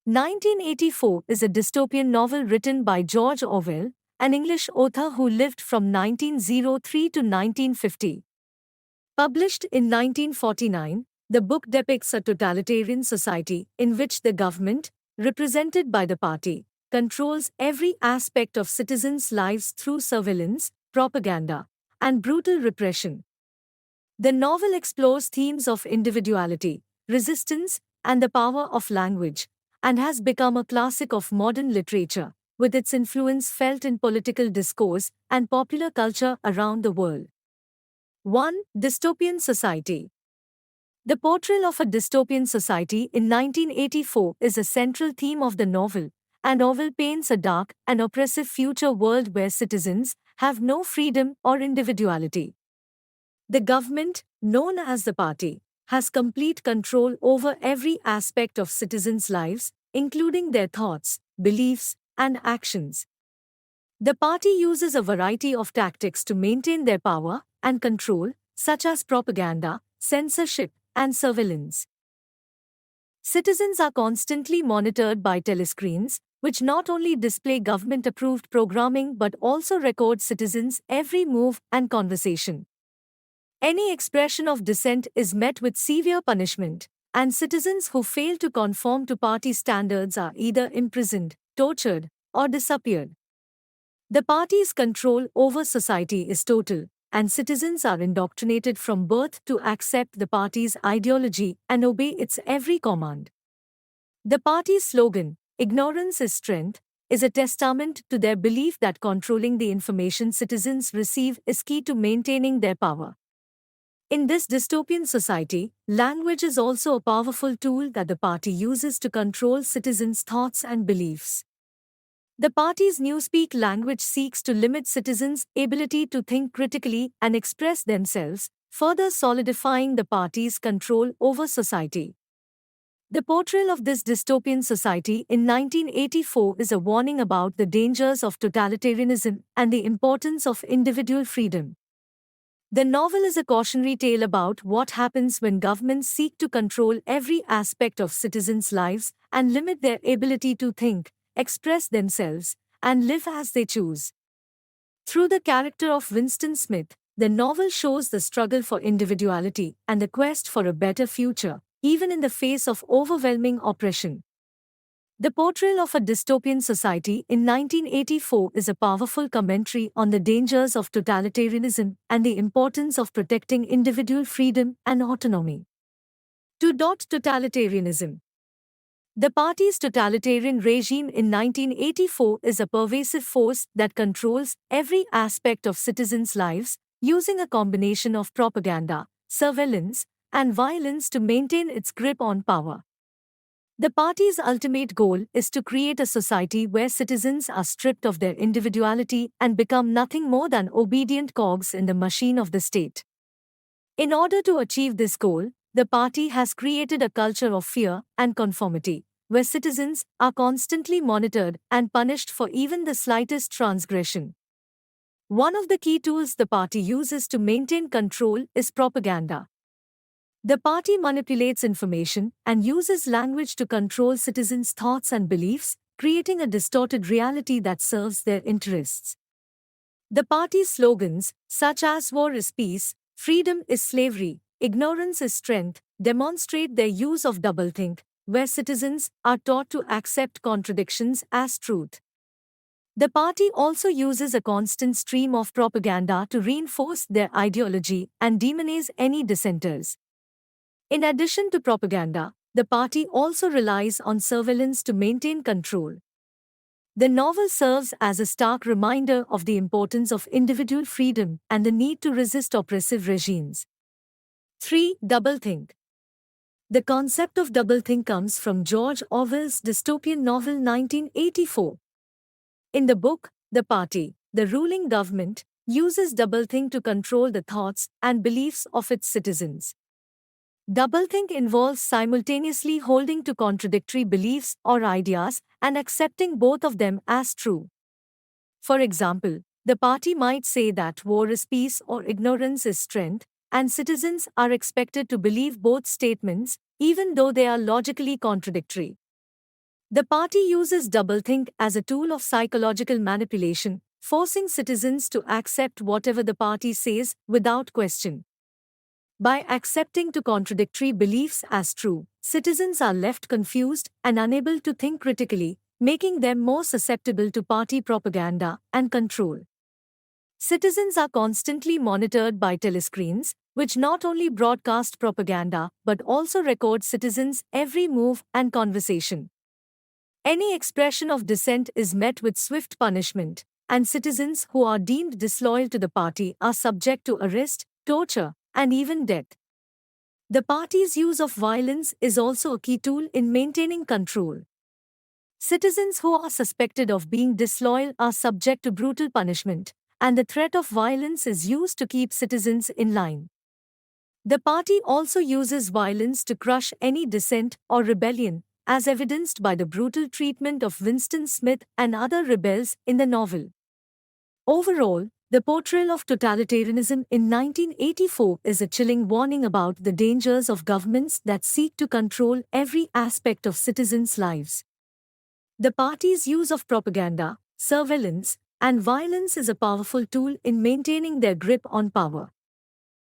1984 is a dystopian novel written by George Orwell, an English author who lived from 1903 to 1950. Published in 1949, the book depicts a totalitarian society in which the government, represented by the party, controls every aspect of citizens' lives through surveillance, propaganda, and brutal repression. The novel explores themes of individuality, resistance, and the power of language, and has become a classic of modern literature, with its influence felt in political discourse and popular culture around the world. 1. Dystopian Society. The portrayal of a dystopian society in 1984 is a central theme of the novel, and Orwell paints a dark and oppressive future world where citizens have no freedom or individuality. The government, known as the party, has complete control over every aspect of citizens' lives, including their thoughts, beliefs, and actions. The party uses a variety of tactics to maintain their power and control, such as propaganda, censorship, and surveillance. Citizens are constantly monitored by telescreens, which not only display government-approved programming but also record citizens' every move and conversation. Any expression of dissent is met with severe punishment, and citizens who fail to conform to party standards are either imprisoned, tortured, or disappeared. The party's control over society is total, and citizens are indoctrinated from birth to accept the party's ideology and obey its every command. The party's slogan, "Ignorance is strength," is a testament to their belief that controlling the information citizens receive is key to maintaining their power. In this dystopian society, language is also a powerful tool that the party uses to control citizens' thoughts and beliefs. The party's newspeak language seeks to limit citizens' ability to think critically and express themselves, further solidifying the party's control over society. The portrayal of this dystopian society in 1984 is a warning about the dangers of totalitarianism and the importance of individual freedom. The novel is a cautionary tale about what happens when governments seek to control every aspect of citizens' lives and limit their ability to think, express themselves, and live as they choose. Through the character of Winston Smith, the novel shows the struggle for individuality and the quest for a better future, even in the face of overwhelming oppression. The portrayal of a dystopian society in 1984 is a powerful commentary on the dangers of totalitarianism and the importance of protecting individual freedom and autonomy. 2. Totalitarianism. The party's totalitarian regime in 1984 is a pervasive force that controls every aspect of citizens' lives, using a combination of propaganda, surveillance, and violence to maintain its grip on power. The party's ultimate goal is to create a society where citizens are stripped of their individuality and become nothing more than obedient cogs in the machine of the state. In order to achieve this goal, the party has created a culture of fear and conformity, where citizens are constantly monitored and punished for even the slightest transgression. One of the key tools the party uses to maintain control is propaganda. The party manipulates information and uses language to control citizens' thoughts and beliefs, creating a distorted reality that serves their interests. The party's slogans, such as "War is peace," "Freedom is slavery," "Ignorance is strength," demonstrate their use of doublethink, where citizens are taught to accept contradictions as truth. The party also uses a constant stream of propaganda to reinforce their ideology and demonize any dissenters. In addition to propaganda, the party also relies on surveillance to maintain control. The novel serves as a stark reminder of the importance of individual freedom and the need to resist oppressive regimes. 3. Doublethink. The concept of doublethink comes from George Orwell's dystopian novel 1984. In the book, the party, the ruling government, uses doublethink to control the thoughts and beliefs of its citizens. Doublethink involves simultaneously holding to contradictory beliefs or ideas and accepting both of them as true. For example, the party might say that war is peace or ignorance is strength, and citizens are expected to believe both statements, even though they are logically contradictory. The party uses doublethink as a tool of psychological manipulation, forcing citizens to accept whatever the party says without question. By accepting to contradictory beliefs as true, citizens are left confused and unable to think critically, making them more susceptible to party propaganda and control. Citizens are constantly monitored by telescreens, which not only broadcast propaganda but also record citizens' every move and conversation. Any expression of dissent is met with swift punishment, and citizens who are deemed disloyal to the party are subject to arrest, torture, and even death. The party's use of violence is also a key tool in maintaining control. Citizens who are suspected of being disloyal are subject to brutal punishment, and the threat of violence is used to keep citizens in line. The party also uses violence to crush any dissent or rebellion, as evidenced by the brutal treatment of Winston Smith and other rebels in the novel. Overall, the portrayal of totalitarianism in 1984 is a chilling warning about the dangers of governments that seek to control every aspect of citizens' lives. The party's use of propaganda, surveillance, and violence is a powerful tool in maintaining their grip on power.